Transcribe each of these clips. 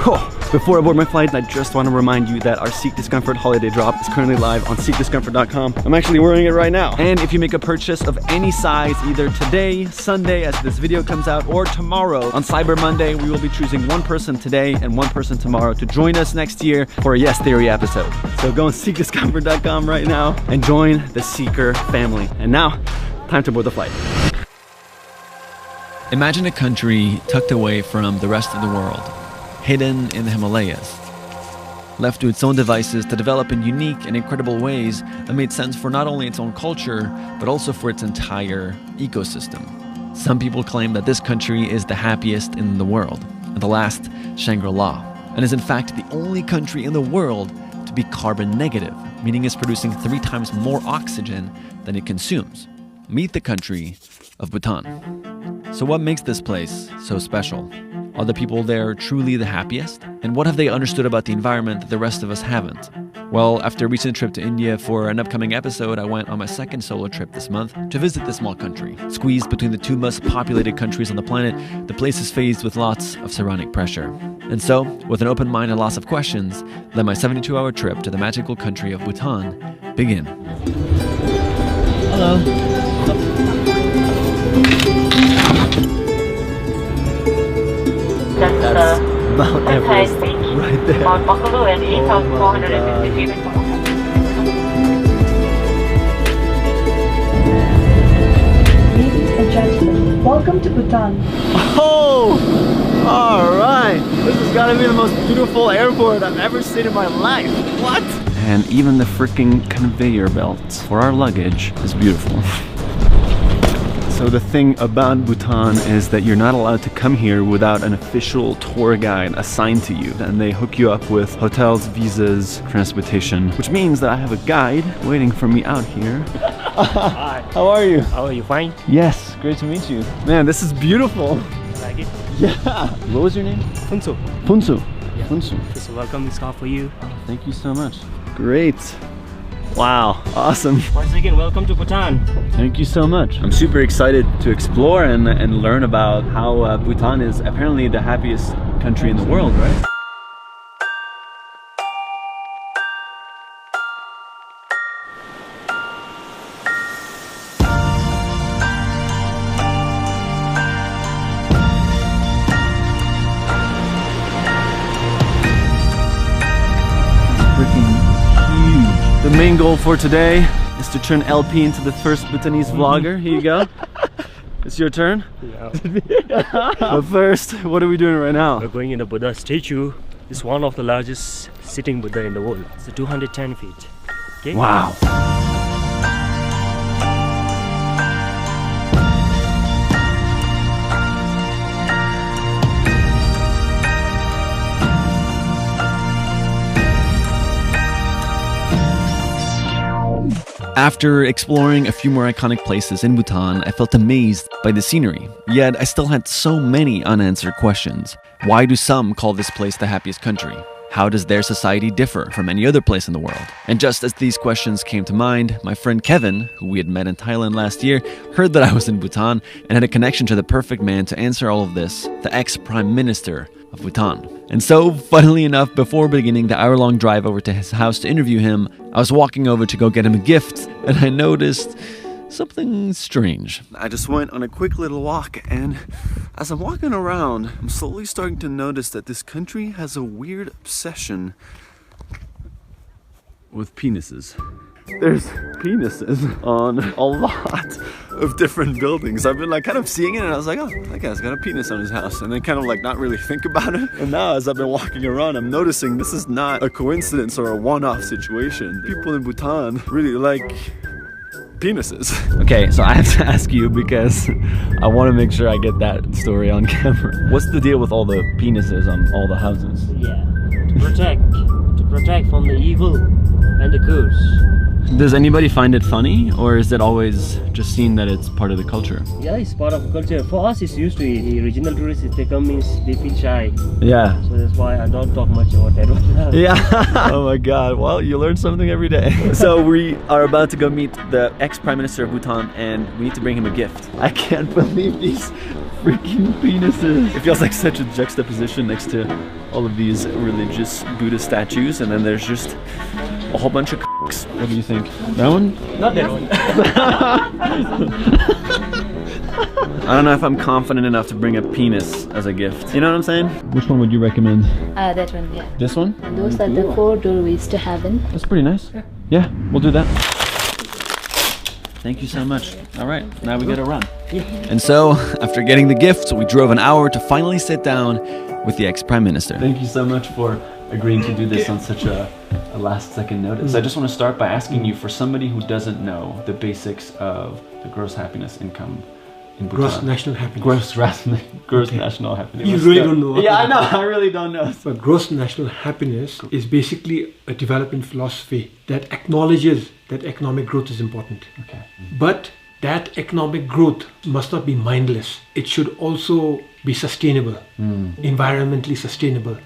Before I board my flight, I just want to remind you that our Seek Discomfort holiday drop is currently live on seekdiscomfort.com. I'm actually wearing it right now. And if you make a purchase of any size, either today, Sunday, as this video comes out, or tomorrow on Cyber Monday, we will be choosing one person today and one person tomorrow to join us next year for a Yes Theory episode. So go on seekdiscomfort.com right now and join the Seeker family. And now, time to board the flight. Imagine a country tucked away from the rest of the world, hidden in the Himalayas, left to its own devices to develop in unique and incredible ways that made sense for not only its own culture, but also for its entire ecosystem. Some people claim that this country is the happiest in the world, and the last Shangri-La, and is in fact the only country in the world to be carbon negative, meaning it's producing 3 times more oxygen than it consumes. Meet the country of Bhutan. So what makes this place so special? Are the people there truly the happiest? And what have they understood about the environment that the rest of us haven't? Well, after a recent trip to India for an upcoming episode, I went on my second solo trip this month to visit this small country. Squeezed between the 2 most populated countries on the planet, the place is faced with lots of surrounding pressure. And so, with an open mind and lots of questions, let my 72-hour trip to the magical country of Bhutan begin. Hello. That's Mount Everest right there. Mount Buffalo and 8,450 feet. Ladies and gentlemen, welcome to Bhutan. Oh! Alright! This has got to be the most beautiful airport I've ever seen in my life. What? And even the freaking conveyor belt for our luggage is beautiful. So the thing about Bhutan is that you're not allowed to come here without an official tour guide assigned to you. And they hook you up with hotels, visas, transportation, which means that I have a guide waiting for me out here. Hi. How are you? How are you? Fine? Yes, great to meet you. Man, this is beautiful. Like it? Yeah. What was your name? Funso. Funsu. Yeah. Funsu. It's a welcome scarf for you. Thank you so much. Great. Wow, awesome. Once again, welcome to Bhutan. Thank you so much. I'm super excited to explore and learn about how Bhutan is apparently the happiest country in the world, right? The main goal for today is to turn LP into the first Bhutanese vlogger. Here you go. It's your turn. Yeah. But first, what are we doing right now? We're going in the Buddha statue. It's one of the largest sitting Buddha in the world. It's 210 feet. Okay? Wow. After exploring a few more iconic places in Bhutan, I felt amazed by the scenery. Yet I still had so many unanswered questions. Why do some call this place the happiest country? How does their society differ from any other place in the world? And just as these questions came to mind, my friend Kevin, who we had met in Thailand last year, heard that I was in Bhutan and had a connection to the perfect man to answer all of this, the ex-Prime Minister of Bhutan. And so, funnily enough, before beginning the hour-long drive over to his house to interview him, I was walking over to go get him a gift, and I noticed something strange. I just went on a quick little walk, and as I'm walking around, I'm slowly starting to notice that this country has a weird obsession with penises. There's penises on a lot of different buildings. I've been like kind of seeing it and I was like, oh, that guy's got a penis on his house, and then kind of like not really think about it. And now as I've been walking around, I'm noticing this is not a coincidence or a one-off situation. People in Bhutan really like penises. Okay, so I have to ask you because I want to make sure I get that story on camera. What's the deal with all the penises on all the houses? Yeah, to protect from the evil and the curse. Does anybody find it funny, or is it always just seen that it's part of the culture? Yeah, it's part of the culture. For us, it's used to it. The regional tourists, if they come, means they feel shy. Yeah. So that's why I don't talk much about that one. Yeah. Oh my god. Well, you learn something every day. So we are about to go meet the ex-Prime Minister of Bhutan, and we need to bring him a gift. I can't believe these freaking penises. It feels like such a juxtaposition next to all of these religious Buddha statues, and then there's just a whole bunch of cocks. What do you think? That one? Not that one. I don't know if I'm confident enough to bring a penis as a gift. You know what I'm saying? Which one would you recommend? That one, yeah. This one? Those are the 4 doorways to heaven. That's pretty nice. Yeah, we'll do that. Thank you so much. All right, now we gotta run. And so, after getting the gift, we drove an hour to finally sit down with the ex-Prime Minister. Thank you so much for agreeing to do this on such a last second notice. I just want to start by asking you, for somebody who doesn't know the basics of the gross happiness income in Bhutan. Gross national happiness. Gross national happiness. You really don't know. Yeah, I know. I really don't know. But gross national happiness is basically a development philosophy that acknowledges that economic growth is important. Okay. But that economic growth must not be mindless. It should also be sustainable, environmentally sustainable.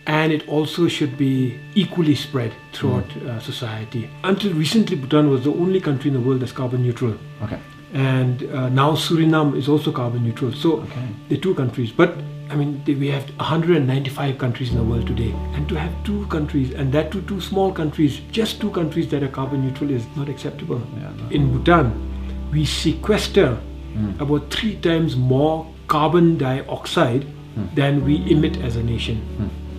And it also should be equally spread throughout society. Until recently, Bhutan was the only country in the world that's carbon neutral. Okay. And now Suriname is also carbon neutral. So they're 2 countries. But I mean, we have 195 countries in the world today. And to have 2 countries, and that to 2 small countries, just 2 countries that are carbon neutral is not acceptable. Yeah, no. In Bhutan, we sequester about 3 times more carbon dioxide than we emit as a nation.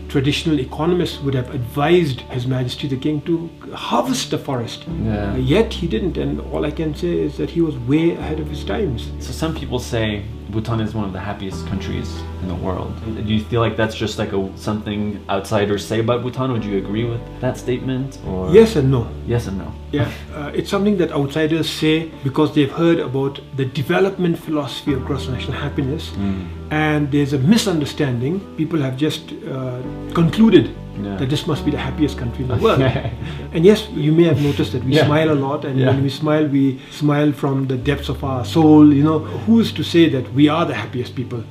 Traditional economists would have advised His Majesty the King to harvest the forest. Yeah. Yet he didn't, and all I can say is that he was way ahead of his times. So some people say Bhutan is one of the happiest countries in the world. Do you feel like that's just like something outsiders say about Bhutan? Would you agree with that statement? Or Yes and no. Yes and no. Yeah, it's something that outsiders say because they've heard about the development philosophy of gross national happiness, and there's a misunderstanding. People have just concluded that this must be the happiest country in the world. And yes, you may have noticed that we smile a lot, and when we smile from the depths of our soul. You know, who's to say that we are the happiest people?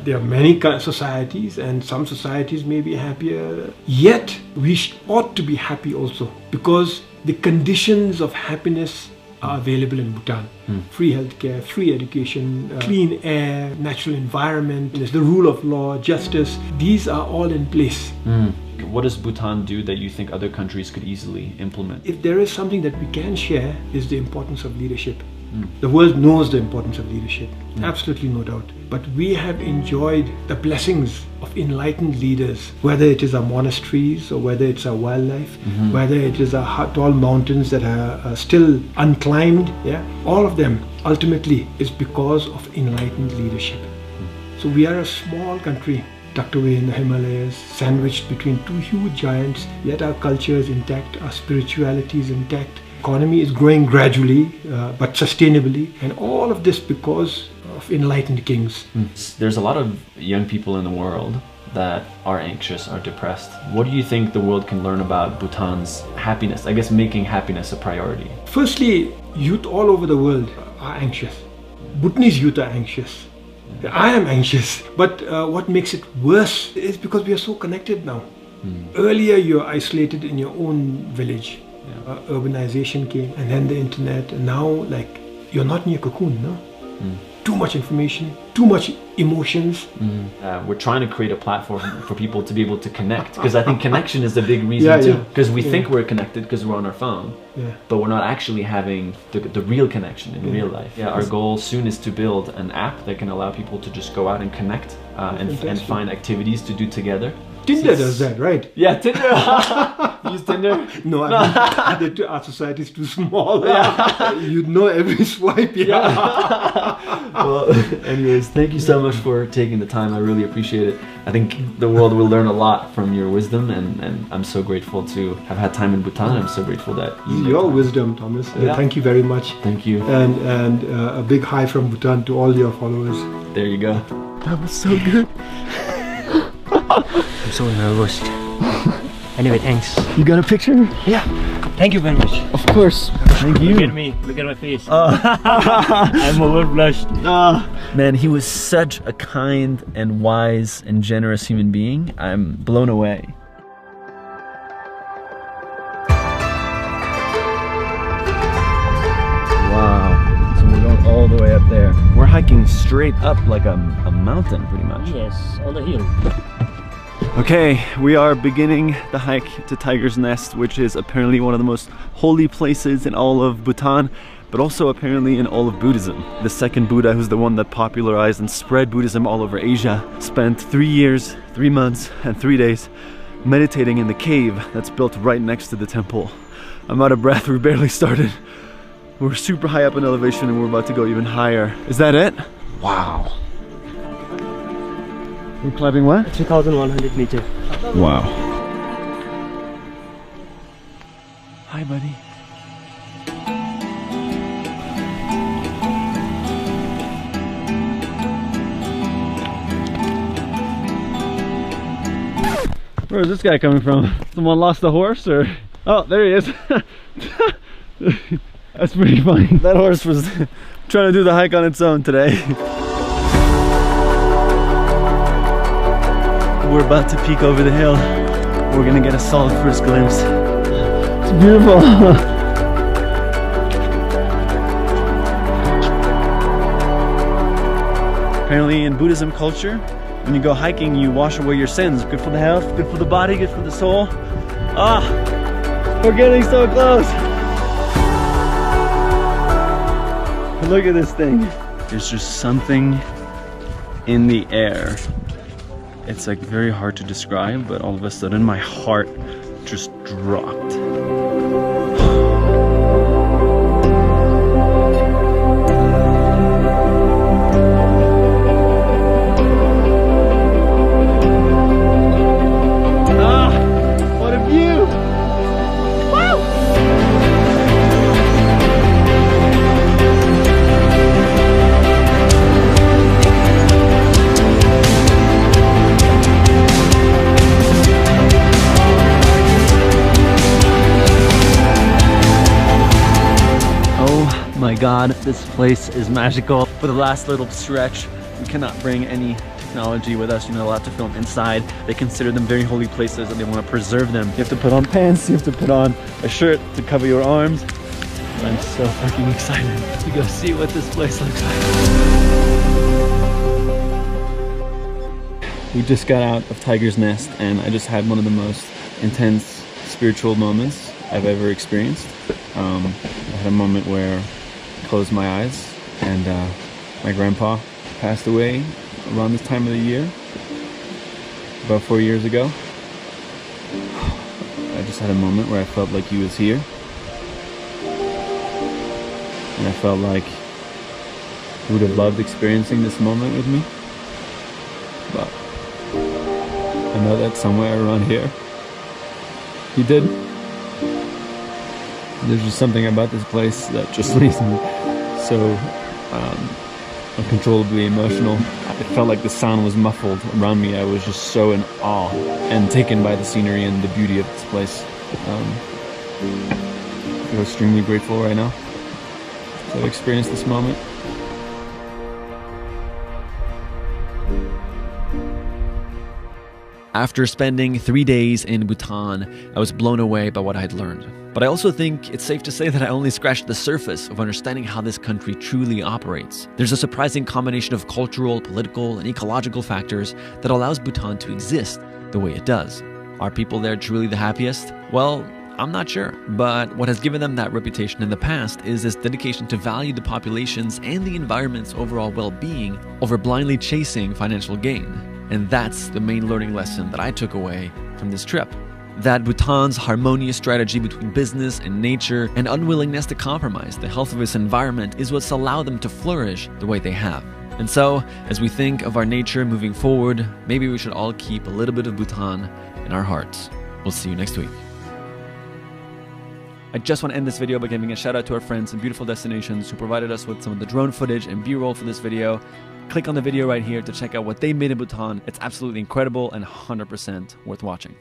There are many societies, and some societies may be happier. Yet, we ought to be happy also, because the conditions of happiness are available in Bhutan. Free healthcare, free education, clean air, natural environment, there's the rule of law, justice. These are all in place. What does Bhutan do that you think other countries could easily implement? If there is something that we can share, is the importance of leadership. The world knows the importance of leadership, absolutely no doubt. But we have enjoyed the blessings of enlightened leaders, whether it is our monasteries or whether it's our wildlife, whether it is our tall mountains that are still unclimbed. Yeah, all of them ultimately is because of enlightened leadership. So we are a small country, tucked away in the Himalayas, sandwiched between 2 huge giants, yet our culture is intact, our spirituality is intact. Economy is growing gradually, but sustainably, and all of this because of enlightened kings. There's a lot of young people in the world that are anxious, are depressed. What do you think the world can learn about Bhutan's happiness? I guess making happiness a priority. Firstly, youth all over the world are anxious. Bhutanese youth are anxious. I am anxious, but what makes it worse is because we are so connected now. Earlier, you're isolated in your own village. Urbanization came, and then the internet, and now like you're not in your cocoon, no? Too much information, too much emotions. We're trying to create a platform for people to be able to connect, because I think connection is a big reason too. Because we think we're connected because we're on our phone, but we're not actually having the real connection in real life. Our goal soon is to build an app that can allow people to just go out and connect and find activities to do together. Tinder does that, right? Yeah, Tinder. Use Tinder? No, I mean, our society is too small. You'd know every swipe. Well, anyways, thank you so much for taking the time. I really appreciate it. I think the world will learn a lot from your wisdom, and I'm so grateful to have had time in Bhutan. I'm so grateful that your wisdom, Thomas. Thank you very much. Thank you. And a big hi from Bhutan to all your followers. There you go. That was so good. I'm so nervous. Anyway, thanks. You got a picture? Yeah. Thank you very much. Of course. Thank you. Look at me. Look at my face. I'm over blushed. Man, he was such a kind and wise and generous human being. I'm blown away. Wow. So we're going all the way up there. We're hiking straight up like a mountain, pretty much. Yes, on the hill. Okay, we are beginning the hike to Tiger's Nest, which is apparently one of the most holy places in all of Bhutan, but also apparently in all of Buddhism. The second Buddha, who's the one that popularized and spread Buddhism all over Asia, spent 3 years, 3 months, and 3 days meditating in the cave that's built right next to the temple. I'm out of breath, we barely started. We're super high up in elevation and we're about to go even higher. Is that it? Wow. We're climbing what? 3,100 meters. Wow. Hi, buddy. Where is this guy coming from? Someone lost a horse or? Oh, there he is. That's pretty funny. That horse was trying to do the hike on its own today. We're about to peek over the hill. We're gonna get a solid first glimpse. It's beautiful. Apparently in Buddhism culture, when you go hiking, you wash away your sins. Good for the health, good for the body, good for the soul. Ah, we're getting so close. Look at this thing. There's just something in the air. It's like very hard to describe, but all of a sudden my heart just dropped. My God, this place is magical. For the last little stretch, we cannot bring any technology with us. You're not allowed to film inside. They consider them very holy places and they want to preserve them. You have to put on pants, you have to put on a shirt to cover your arms. I'm so fucking excited to go see what this place looks like. We just got out of Tiger's Nest and I just had one of the most intense spiritual moments I've ever experienced. I had a moment where closed my eyes and my grandpa passed away around this time of the year, about 4 years ago. I just had a moment where I felt like he was here and I felt like he would have loved experiencing this moment with me, but I know that somewhere around here he did. There's just something about this place that just leaves me so uncontrollably emotional. It felt like the sound was muffled around me. I was just so in awe and taken by the scenery and the beauty of this place. I feel extremely grateful right now to have experienced this moment. After spending 3 days in Bhutan, I was blown away by what I had learned. But I also think it's safe to say that I only scratched the surface of understanding how this country truly operates. There's a surprising combination of cultural, political, and ecological factors that allows Bhutan to exist the way it does. Are people there truly the happiest? Well, I'm not sure, but what has given them that reputation in the past is this dedication to value the population's and the environment's overall well-being over blindly chasing financial gain. And that's the main learning lesson that I took away from this trip. That Bhutan's harmonious strategy between business and nature and unwillingness to compromise the health of its environment is what's allowed them to flourish the way they have. And so, as we think of our nature moving forward, maybe we should all keep a little bit of Bhutan in our hearts. We'll see you next week. I just want to end this video by giving a shout out to our friends in Beautiful Destinations who provided us with some of the drone footage and B-roll for this video. Click on the video right here to check out what they made in Bhutan. It's absolutely incredible and 100% worth watching.